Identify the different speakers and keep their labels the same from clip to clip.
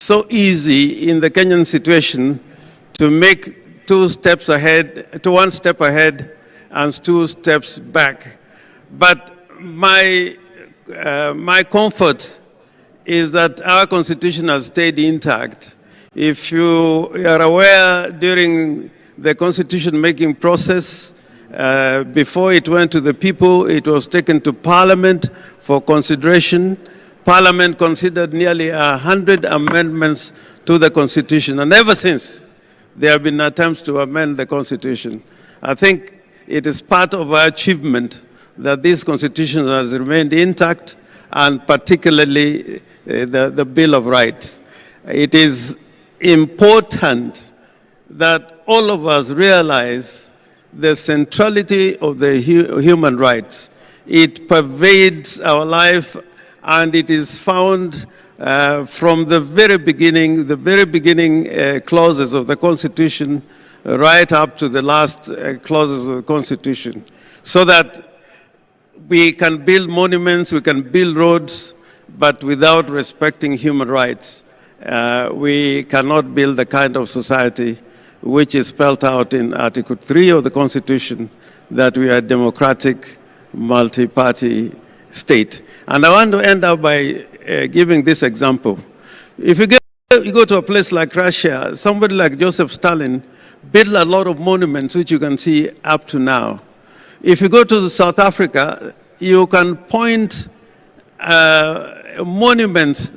Speaker 1: so easy in the Kenyan situation to make one step ahead and 2 steps back. But my comfort is that our constitution has stayed intact. If you are aware, during the constitution-making process, before it went to the people, it was taken to Parliament for consideration. Parliament considered nearly 100 amendments to the Constitution, and ever since, there have been attempts to amend the Constitution. I think it is part of our achievement that this Constitution has remained intact, and particularly the Bill of Rights. It is important that all of us realize the centrality of the human rights. It pervades our life, and it is found from the very beginning clauses of the Constitution right up to the last clauses of the Constitution, so that we can build monuments, we can build roads, but without respecting human rights, we cannot build the kind of society which is spelled out in Article 3 of the Constitution, that we are a democratic, multi-party state. And I want to end up by giving this example. If you go to a place like Russia, somebody like Joseph Stalin built a lot of monuments which you can see up to now. If you go to South Africa, you can point monuments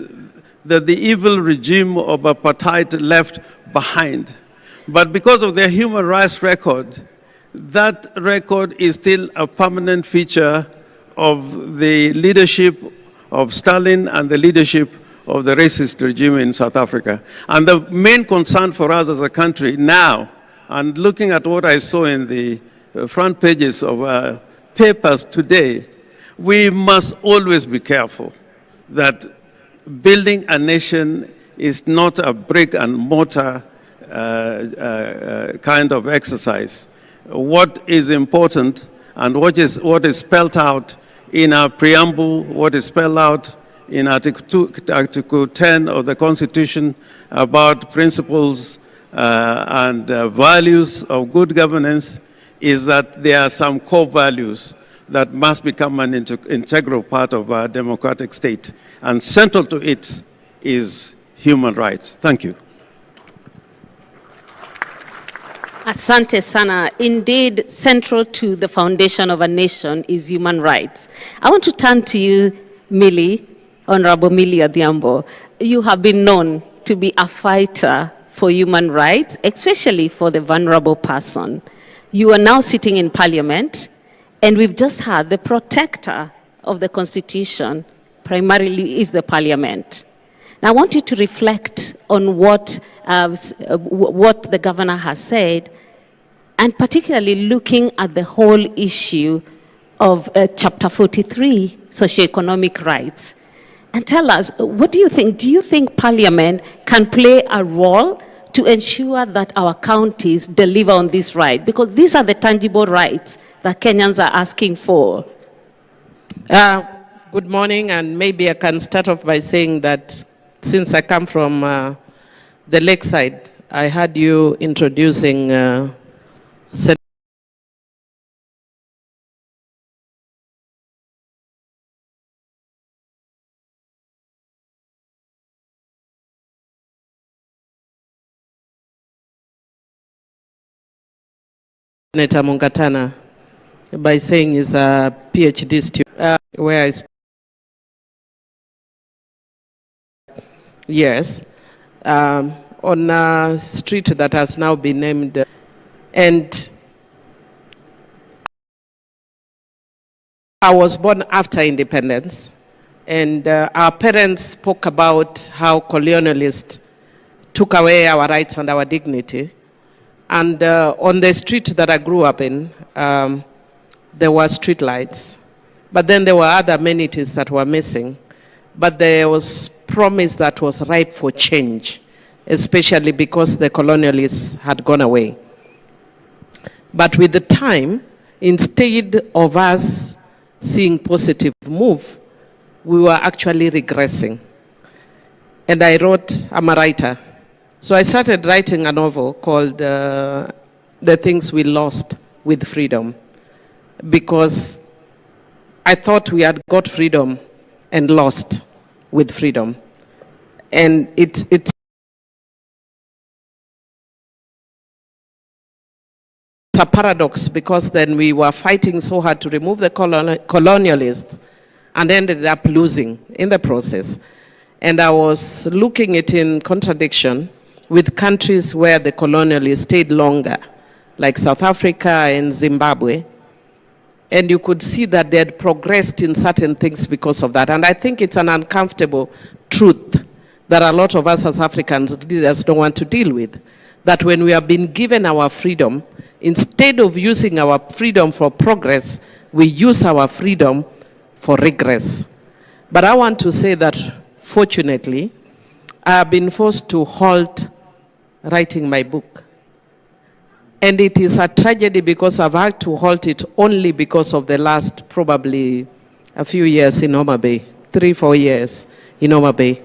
Speaker 1: that the evil regime of apartheid left behind. But because of their human rights record, that record is still a permanent feature of the leadership of Stalin and the leadership of the racist regime in South Africa. And the main concern for us as a country now, and looking at what I saw in the front pages of papers today, we must always be careful that building a nation is not a brick and mortar kind of exercise. What is important and what is spelled out in our preamble, what is spelled out in Article 10 of the Constitution about principles and values of good governance, is that there are some core values that must become an integral part of our democratic state. And central to it is human rights. Thank you.
Speaker 2: Asante sana. Indeed, central to the foundation of a nation is human rights. I want to turn to you, Millie, Honorable Millie Adhiambo. You have been known to be a fighter for human rights, especially for the vulnerable person. You are now sitting in Parliament, and we've just heard the protector of the Constitution primarily is the Parliament. Now, I want you to reflect on what the governor has said, and particularly looking at the whole issue of Chapter 43, socioeconomic rights. And tell us, what do you think? Do you think Parliament can play a role to ensure that our counties deliver on this right? Because these are the tangible rights that Kenyans are asking for.
Speaker 3: Good morning, and maybe I can start off by saying that since I come from the lakeside, I heard you introducing Senator Mungatana by saying he's a PhD student, where I yes, on a street that has now been named, and I was born after independence, and our parents spoke about how colonialists took away our rights and our dignity. And on the street that I grew up in, there were street lights, but then there were other amenities that were missing. But there was promise that was ripe for change, especially because the colonialists had gone away. But with the time, instead of us seeing positive move, we were actually regressing. And I wrote, I'm a writer. So I started writing a novel called The Things We Lost with Freedom, because I thought we had got freedom and lost with freedom. And it's a paradox, because then we were fighting so hard to remove the colonialists and ended up losing in the process. And I was looking at it in contradiction with countries where the colonialists stayed longer, like South Africa and Zimbabwe. And you could see that they had progressed in certain things because of that. And I think it's an uncomfortable truth that a lot of us as Africans leaders don't want to deal with. That when we have been given our freedom, instead of using our freedom for progress, we use our freedom for regress. But I want to say that, fortunately, I have been forced to halt writing my book. And it is a tragedy because I've had to halt it only because of the last probably a few years in Homa Bay, 3-4 years in Homa Bay.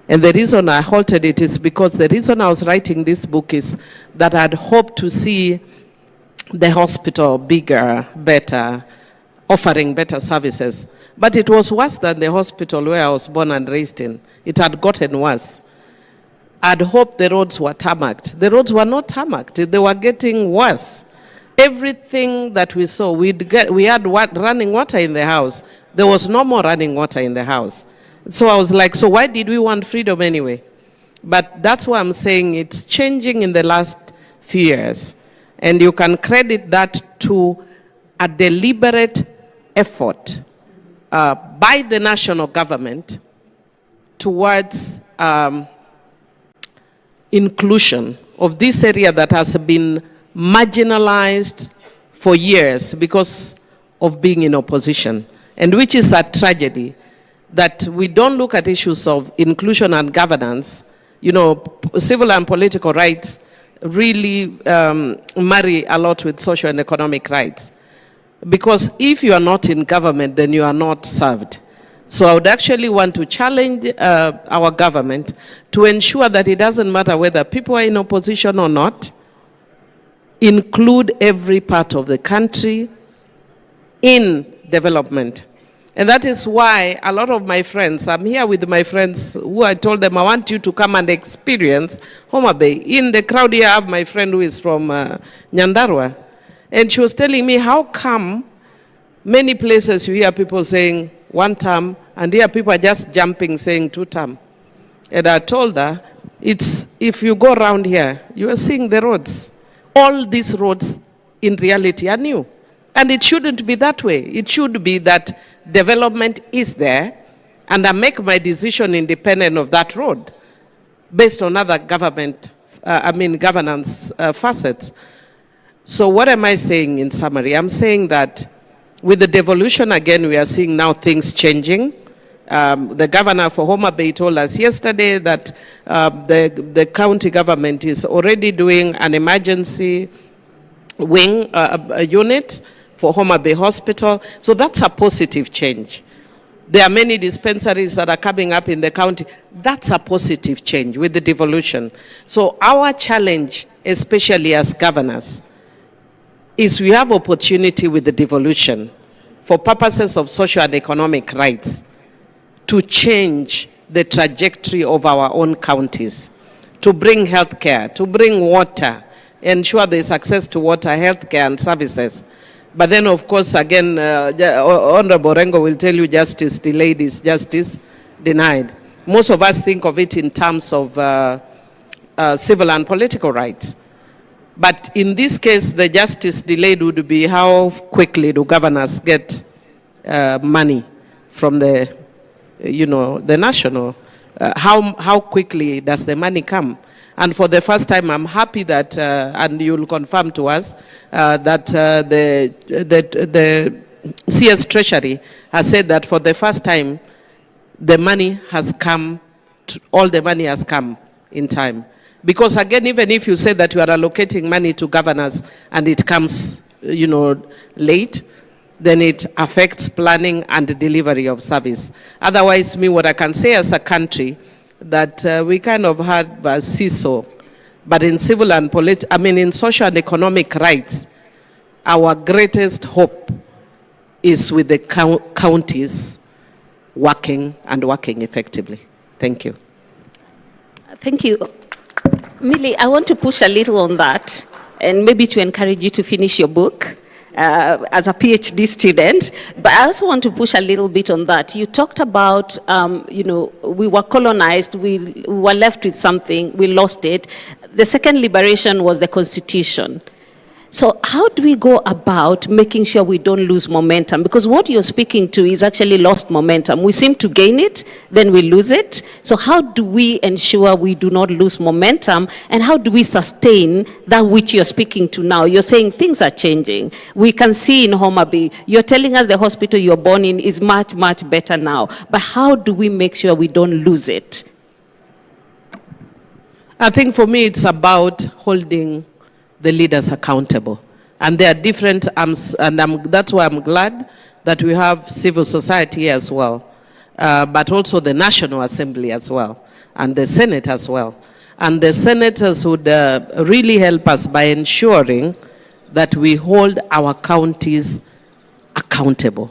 Speaker 3: And the reason I halted it is because the reason I was writing this book is that I'd hoped to see the hospital bigger, better, offering better services. But it was worse than the hospital where I was born and raised in. It had gotten worse. I'd hoped the roads were tarmacked. The roads were not tarmacked. They were getting worse. Everything that we saw, we had running water in the house. There was no more running water in the house. So I was like, so why did we want freedom anyway? But that's why I'm saying it's changing in the last few years. And you can credit that to a deliberate effort by the national government towards inclusion of this area that has been marginalized for years because of being in opposition, and which is a tragedy, that we don't look at issues of inclusion and governance. You know, civil and political rights really marry a lot with social and economic rights. Because if you are not in government, then you are not served. So I would actually want to challenge our government to ensure that it doesn't matter whether people are in opposition or not, include every part of the country in development. And that is why a lot of my friends, I'm here with my friends who I told them I want you to come and experience Homa Bay. In the crowd here I have my friend who is from Nyandarua. And she was telling me how come many places you hear people saying 1 term, and here people are just jumping saying 2 term. And I told her, if you go around here, you are seeing the roads. All these roads in reality are new. And it shouldn't be that way. It should be that development is there, and I make my decision independent of that road based on other governance facets. So what am I saying in summary? I'm saying that with the devolution, again, we are seeing now things changing. The governor for Homa Bay told us yesterday that the county government is already doing an emergency wing unit for Homa Bay Hospital. So that's a positive change. There are many dispensaries that are coming up in the county. That's a positive change with the devolution. So our challenge, especially as governors, is we have opportunity with the devolution for purposes of social and economic rights to change the trajectory of our own counties, to bring healthcare, to bring water, ensure there's access to water, healthcare and services. But then, of course, again, Honorable Rengo will tell you justice delayed is justice denied. Most of us think of it in terms of civil and political rights. But in this case, the justice delayed would be how quickly do governors get money from the, the national. How quickly does the money come? And for the first time, I'm happy that, and you'll confirm to us, that the CS Treasury has said that for the first time, the money has come, all the money has come in time. Because again, even if you say that you are allocating money to governors and it comes, late, then it affects planning and the delivery of service. Otherwise, what I can say as a country, that we kind of had a seesaw. But in civil and in social and economic rights, our greatest hope is with the counties working and working effectively. Thank you.
Speaker 2: Thank you. Millie, I want to push a little on that, and maybe to encourage you to finish your book as a PhD student. But I also want to push a little bit on that. You talked about, we were colonized, we were left with something, we lost it. The second liberation was the Constitution. So how do we go about making sure we don't lose momentum? Because what you're speaking to is actually lost momentum. We seem to gain it, then we lose it. So how do we ensure we do not lose momentum? And how do we sustain that which you're speaking to now? You're saying things are changing. We can see in Homa Bay, you're telling us the hospital you're born in is much, much better now. But how do we make sure we don't lose it?
Speaker 3: I think for me it's about holding the leaders accountable. And there are different arms, and that's why I'm glad that we have civil society as well, but also the National Assembly as well, and the Senate as well. And the senators would really help us by ensuring that we hold our counties accountable.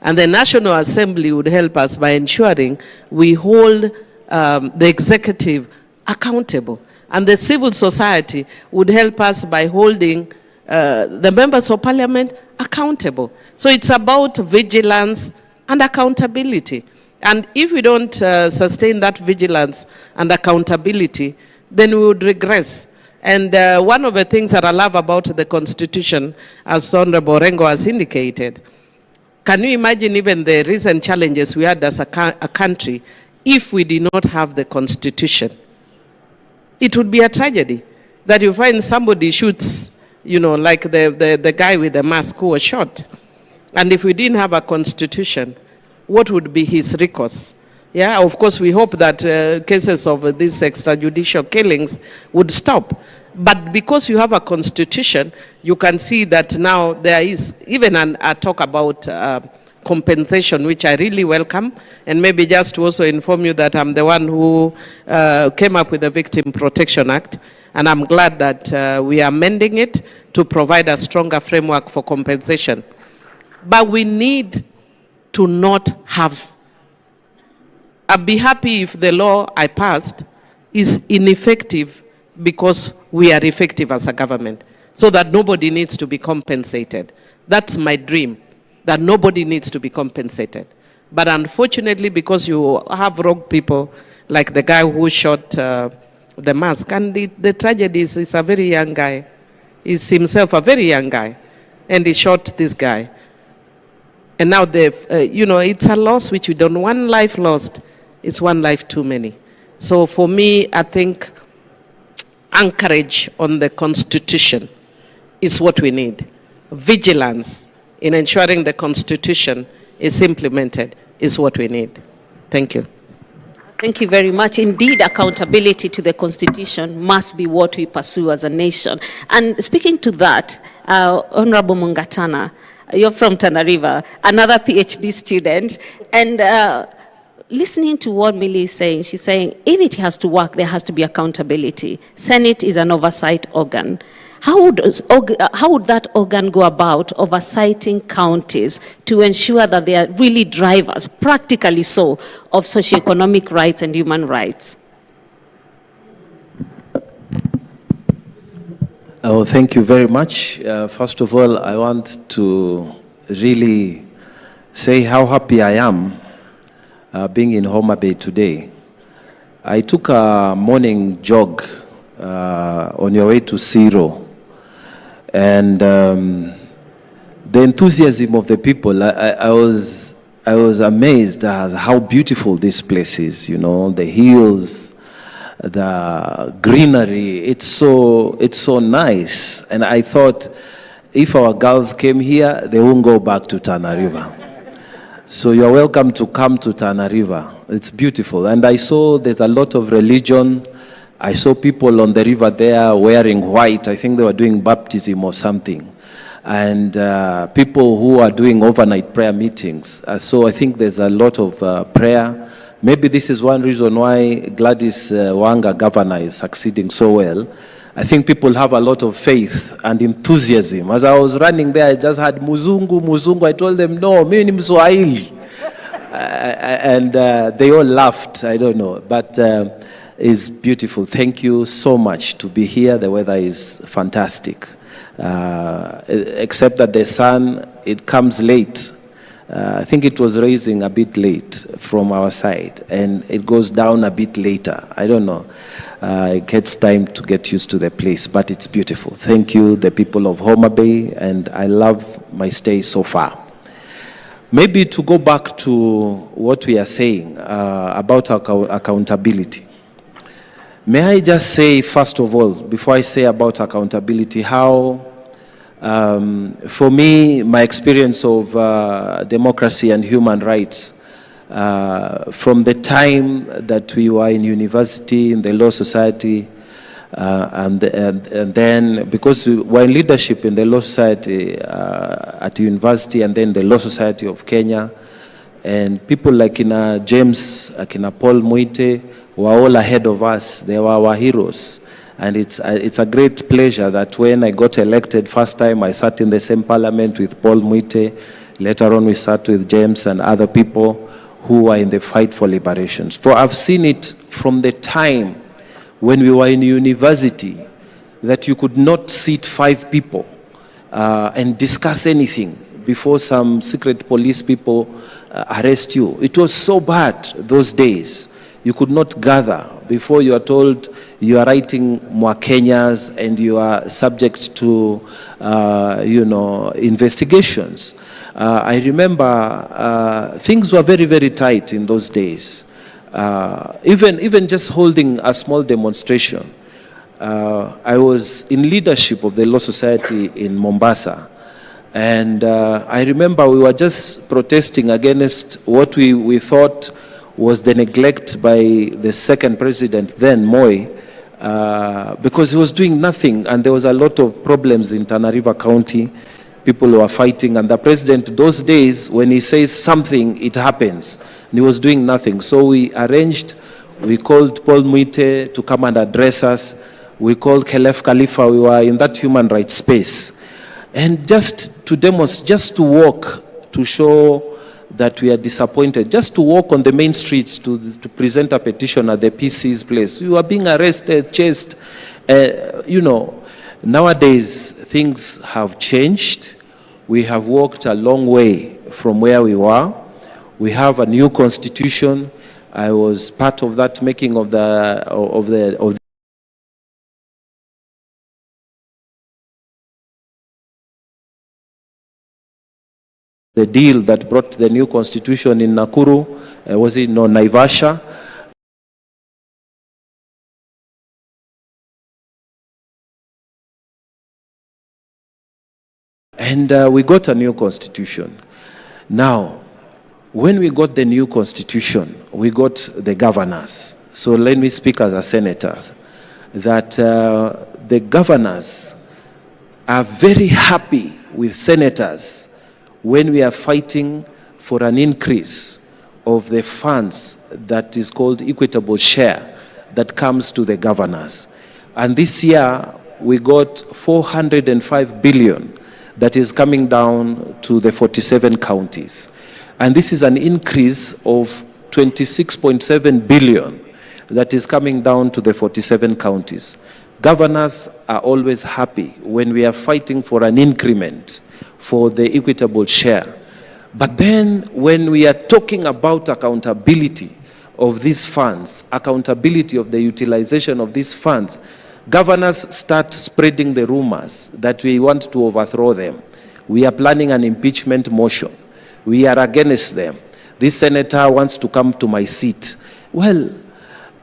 Speaker 3: And the National Assembly would help us by ensuring we hold the executive accountable. And the civil society would help us by holding the members of parliament accountable. So it's about vigilance and accountability. And if we don't sustain that vigilance and accountability, then we would regress. And one of the things that I love about the Constitution, as Honorable Rengo has indicated, can you imagine even the recent challenges we had as a country if we did not have the Constitution? It would be a tragedy that you find somebody shoots, like the guy with the mask who was shot. And if we didn't have a constitution, what would be his recourse? Yeah, of course, we hope that cases of these extrajudicial killings would stop. But because you have a constitution, you can see that now there is even a talk about compensation, which I really welcome. And maybe just to also inform you that I'm the one who came up with the Victim Protection Act. And I'm glad that we are amending it to provide a stronger framework for compensation. But we need to not have. I'd be happy if the law I passed is ineffective because we are effective as a government, so that nobody needs to be compensated. That's my dream, that nobody needs to be compensated. But unfortunately, because you have rogue people, like the guy who shot the mask, and the tragedy is he's a very young guy. He's himself a very young guy, and he shot this guy. And now it's a loss which we don't. One life lost is one life too many. So for me, I think anchorage on the Constitution is what we need. Vigilance in ensuring the Constitution is implemented is what we need. Thank you.
Speaker 2: Thank you very much. Indeed, accountability to the Constitution must be what we pursue as a nation. And speaking to that, Honorable Mungatana, you're from Tana River, another PhD student, and listening to what Millie is saying, she's saying, if it has to work, there has to be accountability. Senate is an oversight organ. How would that organ go about oversighting counties to ensure that they are really drivers, practically so, of socioeconomic rights and human rights?
Speaker 4: Oh, thank you very much. First of all, I want to really say how happy I am being in Homa Bay today. I took a morning jog on your way to Zero. And the enthusiasm of the people, I was amazed at how beautiful this place is, the hills, the greenery, it's so nice. And I thought if our girls came here, they won't go back to Tana River. So you're welcome to come to Tana River. It's beautiful. And I saw there's a lot of religion. I saw people on the river there wearing white. I think they were doing baptism or something. And people who are doing overnight prayer meetings. So I think there's a lot of prayer Maybe this is one reason why Gladys Wanga governor is succeeding so well. I think people have a lot of faith and enthusiasm. As I was running there, I just had Muzungu, Muzungu. I told them, no, mimi ni Mswahili. And they all laughed, I don't know. But it's beautiful. Thank you so much to be here. The weather is fantastic. Except that the sun, it comes late. I think it was rising a bit late from our side, and it goes down a bit later. I don't know. It gets time to get used to the place, but it's beautiful. Thank you, the people of Homa Bay, and I love my stay so far. Maybe to go back to what we are saying about accountability. May I just say, first of all, before I say about accountability, how for me, my experience of democracy and human rights, from the time that we were in university, in the Law Society, and then because we were in leadership in the Law Society at university, and then the Law Society of Kenya, and people like James, Paul Muite, were all ahead of us. They were our heroes. And it's a great pleasure that when I got elected first time, I sat in the same parliament with Paul Muite. Later on, we sat with James and other people who were in the fight for liberations. For I've seen it from the time when we were in university that you could not seat 5 people and discuss anything before some secret police people arrest you. It was so bad those days. You could not gather before you are told you are writing more Kenyans and you are subject to, investigations. I remember things were very, very tight in those days. Even just holding a small demonstration. I was in leadership of the Law Society in Mombasa. And I remember we were just protesting against what we thought was the neglect by the second president then, Moi, because he was doing nothing, and there was a lot of problems in Tana River County. People were fighting, and the president those days, when he says something, it happens. And he was doing nothing. So we called Paul Muite to come and address us. We called Khelef Khalifa. We were in that human rights space. And just to demonstrate, just to walk, to show that we are disappointed, just to walk on the main streets to present a petition at the PC's place. We were being arrested, chased. Nowadays, things have changed. We have walked a long way from where we were. We have a new constitution. I was part of that making of the deal that brought the new constitution in Nakuru, Naivasha. And we got a new constitution. Now, when we got the new constitution, we got the governors. So let me speak as a senator, that the governors are very happy with senators when we are fighting for an increase of the funds that is called equitable share that comes to the governors. And this year, we got 405 billion that is coming down to the 47 counties. And this is an increase of 26.7 billion that is coming down to the 47 counties. Governors are always happy when we are fighting for an increment for the equitable share. But then when we are talking about accountability of these funds, accountability of the utilization of these funds, governors start spreading the rumors that we want to overthrow them. We are planning an impeachment motion. We are against them. This senator wants to come to my seat. Well,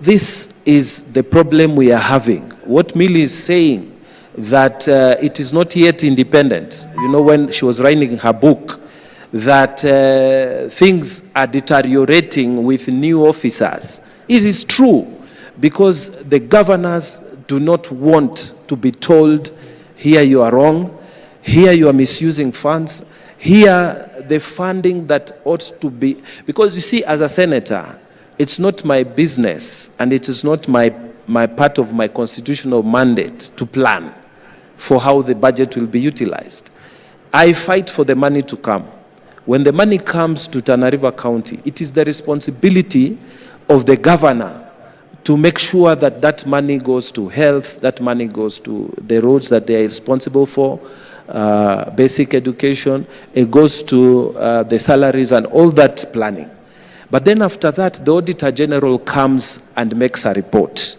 Speaker 4: this is the problem we are having. What Millie is saying, that it is not yet independent. When she was writing her book, that things are deteriorating with new officers. It is true, because the governors do not want to be told, here you are wrong, here you are misusing funds, here the funding that ought to be, because you see, as a senator, it's not my business, and it is not my part of my constitutional mandate to plan for how the budget will be utilized. I fight for the money to come. When the money comes to Tana River County, it is the responsibility of the governor to make sure that that money goes to health, that money goes to the roads that they are responsible for, basic education, it goes to the salaries and all that planning. But then after that, the Auditor General comes and makes a report.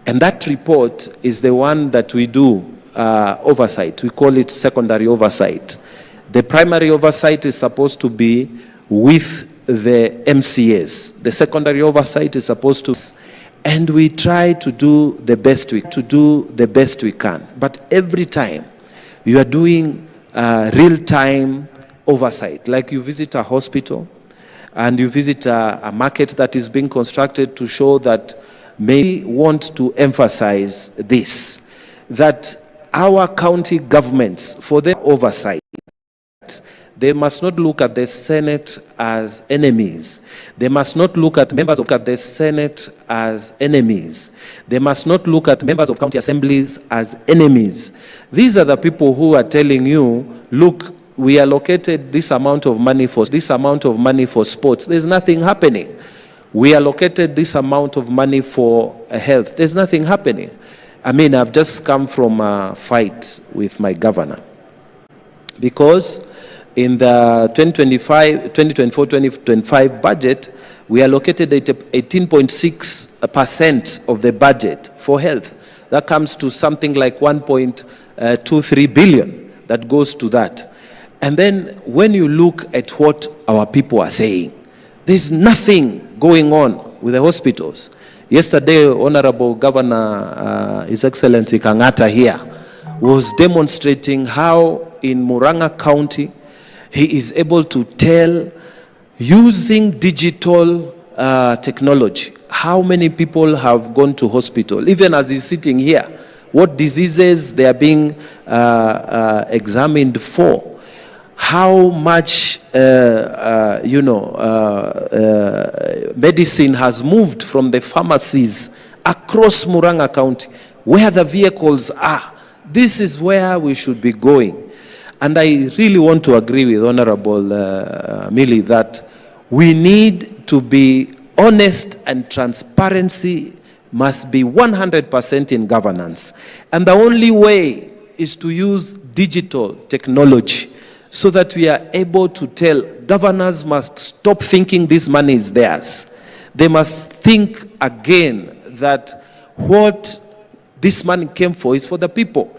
Speaker 4: And that report is the one that we do oversight. We call it secondary oversight. The primary oversight is supposed to be with the MCAs. The secondary oversight is supposed to, and we try to do the best we can. But every time you are doing real-time oversight, like you visit a hospital and you visit a market that is being constructed to show that, may want to emphasize this, that our county governments, for their oversight, they must not look at the Senate as enemies. They must not look at members of the Senate as enemies. They must not look at members of county assemblies as enemies. These are the people who are telling you, look, we allocated this amount of money for sports. There's nothing happening. We allocated this amount of money for health. There's nothing happening. I mean, I've just come from a fight with my governor because in the 2024-2025 budget, we allocated 18.6% of the budget for health. That comes to something like 1.23 billion that goes to that. And then when you look at what our people are saying, there's nothing going on with the hospitals. Yesterday, Honorable Governor, His Excellency Kangata here, was demonstrating how in Murang'a County, he is able to tell, using digital technology, how many people have gone to hospital, even as he's sitting here, what diseases they are being examined for, how much medicine has moved from the pharmacies across Murang'a County, where the vehicles are. This is where we should be going. And I really want to agree with Honorable Millie that we need to be honest, and transparency must be 100% in governance. And the only way is to use digital technology so that we are able to tell governors must stop thinking this money is theirs. They must think again that what this money came for is for the people.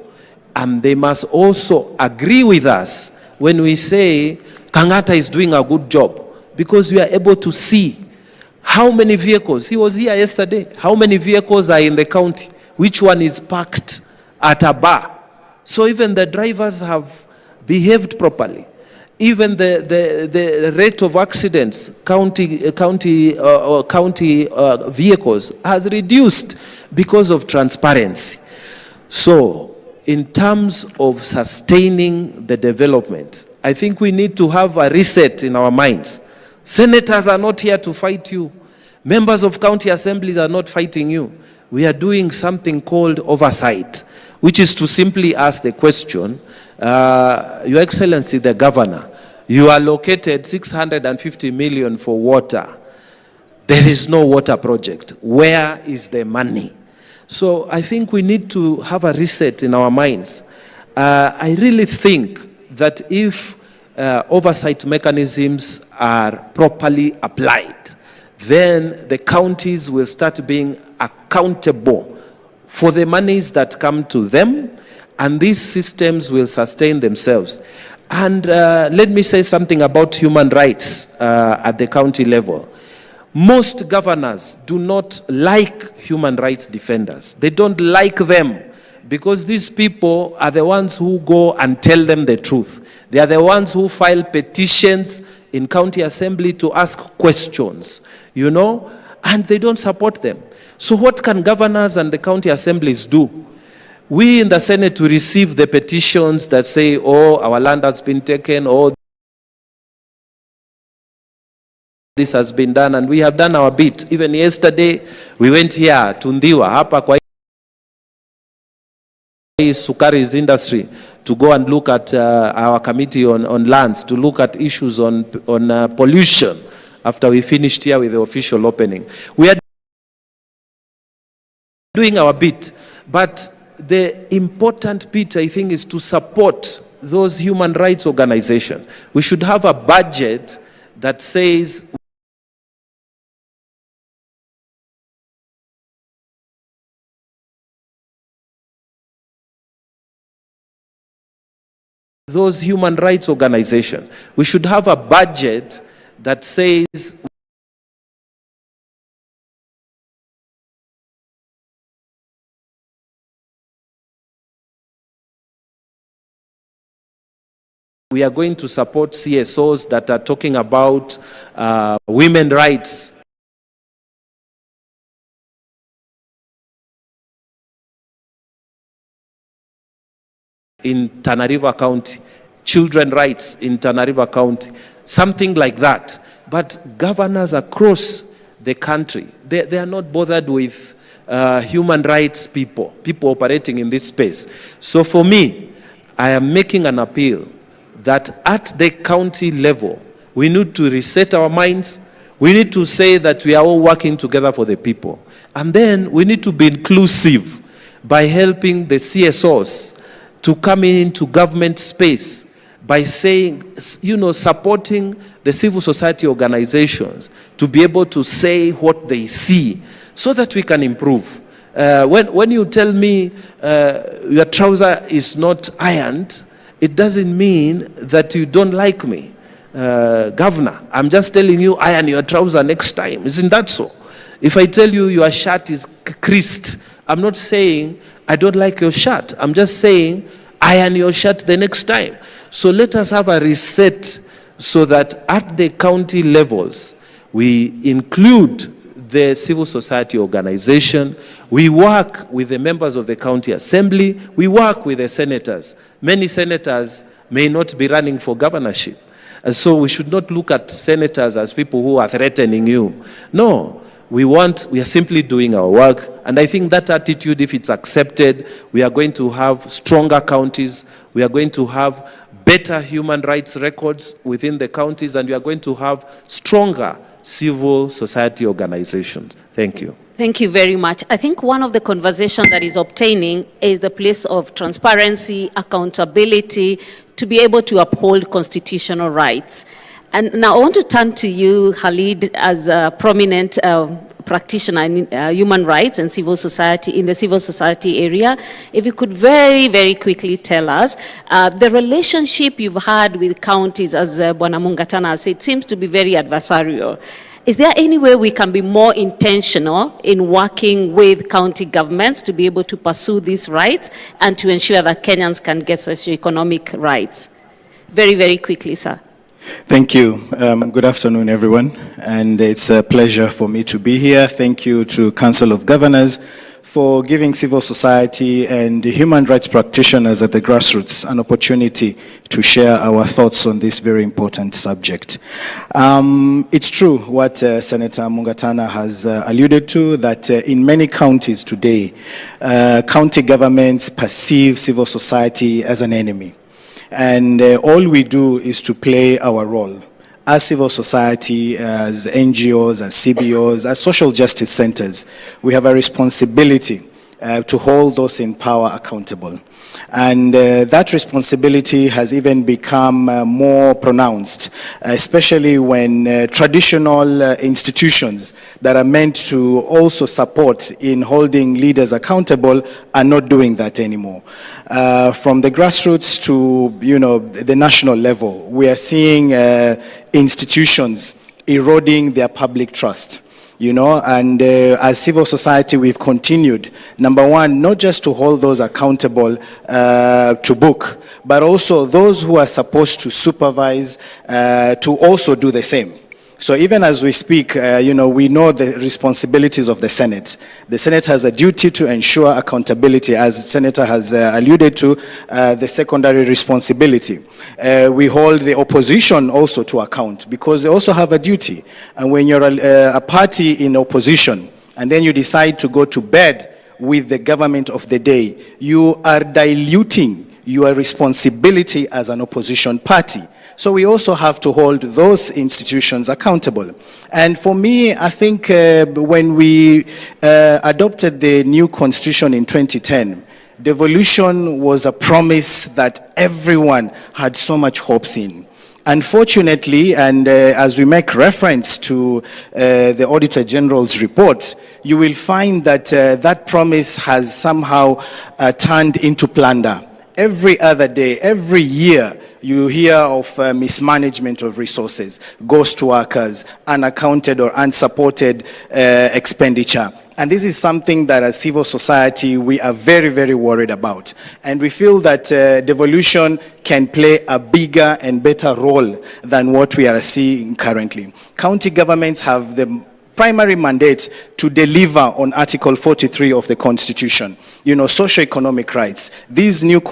Speaker 4: And they must also agree with us when we say Kangata is doing a good job, because we are able to see how many vehicles, he was here yesterday, how many vehicles are in the county, which one is parked at a bar. So even the drivers have behaved properly. Even the rate of accidents, county vehicles has reduced because of transparency. So in terms of sustaining the development, I think we need to have a reset in our minds. Senators are not here to fight you. Members of county assemblies are not fighting you. We are doing something called oversight, which is to simply ask the question, Your Excellency, the Governor, you allocated 650 million for water. There is no water project. Where is the money? So I think we need to have a reset in our minds. I really think that if oversight mechanisms are properly applied, then the counties will start being accountable for the monies that come to them, and these systems will sustain themselves. And let me say something about human rights at the county level. Most governors do not like human rights defenders. They don't like them because these people are the ones who go and tell them the truth. They are the ones who file petitions in county assembly to ask questions, and they don't support them. So what can governors and the county assemblies do? We in the Senate, we receive the petitions that say, oh, our land has been taken, or this has been done, and we have done our bit. Even yesterday, we went here to Ndiwa, hapa kwa Sukari's industry, to go and look at our committee on lands, to look at issues on pollution after we finished here with the official opening. We are doing our bit, but the important bit, I think, is to support those human rights organizations. We should have a budget that says those human rights organizations. We should have a budget that says we are going to support CSOs that are talking about women's rights. In Tana River County, children's rights in Tana River County, something like that. But governors across the country, they are not bothered with human rights people operating in this space. So for me, I am making an appeal that at the county level, we need to reset our minds. We need to say that we are all working together for the people. And then we need to be inclusive by helping the CSOs to come into government space by saying, supporting the civil society organizations to be able to say what they see so that we can improve. When you tell me your trouser is not ironed, it doesn't mean that you don't like me. Governor, I'm just telling you, iron your trouser next time. Isn't that so? If I tell you your shirt is creased, I'm not saying I don't like your shirt. I'm just saying iron your shirt the next time. So let us have a reset so that at the county levels, we include the civil society organization. We work with the members of the county assembly. We work with the senators. Many senators may not be running for governorship. And so we should not look at senators as people who are threatening you. No, we are simply doing our work. And I think that attitude, if it's accepted, we are going to have stronger counties. We are going to have better human rights records within the counties, and we are going to have stronger civil society organizations. Thank you.
Speaker 2: Thank you very much. I think one of the conversations that is obtaining is the place of transparency, accountability, to be able to uphold constitutional rights. And now I want to turn to you, Khalid, as a prominent practitioner in human rights and civil society, in the civil society area. If you could very, very quickly tell us, the relationship you've had with counties, as Bwana Mungatana said, seems to be very adversarial. Is there any way we can be more intentional in working with county governments to be able to pursue these rights and to ensure that Kenyans can get socioeconomic rights? Very, very quickly, sir.
Speaker 5: Thank you. Good afternoon, everyone. And it's a pleasure for me to be here. Thank you to Council of Governors for giving civil society and human rights practitioners at the grassroots an opportunity to share our thoughts on this very important subject. It's true what Senator Mungatana has alluded to, that in many counties today, county governments perceive civil society as an enemy. And all we do is to play our role as civil society, as NGOs, as CBOs, as social justice centers. We have a responsibility to hold those in power accountable. And that responsibility has even become more pronounced, especially when traditional institutions that are meant to also support in holding leaders accountable are not doing that anymore. From the grassroots to the national level, we are seeing institutions eroding their public trust. And as civil society, we've continued, number one, not just to hold those accountable to book, but also those who are supposed to supervise to also do the same. So even as we speak, we know the responsibilities of the Senate. The Senate has a duty to ensure accountability, as the Senator has alluded to, the secondary responsibility. We hold the opposition also to account, because they also have a duty. And when you're a party in opposition, and then you decide to go to bed with the government of the day, you are diluting your responsibility as an opposition party. So we also have to hold those institutions accountable. And for me, I think when we adopted the new constitution in 2010, devolution was a promise that everyone had so much hopes in. Unfortunately, and as we make reference to the Auditor General's report, you will find that that promise has somehow turned into plunder. Every other day, every year, you hear of mismanagement of resources, ghost workers, unaccounted or unsupported expenditure. And this is something that as civil society, we are very, very worried about. And we feel that devolution can play a bigger and better role than what we are seeing currently. County governments have the primary mandate to deliver on Article 43 of the Constitution, socio-economic rights. These new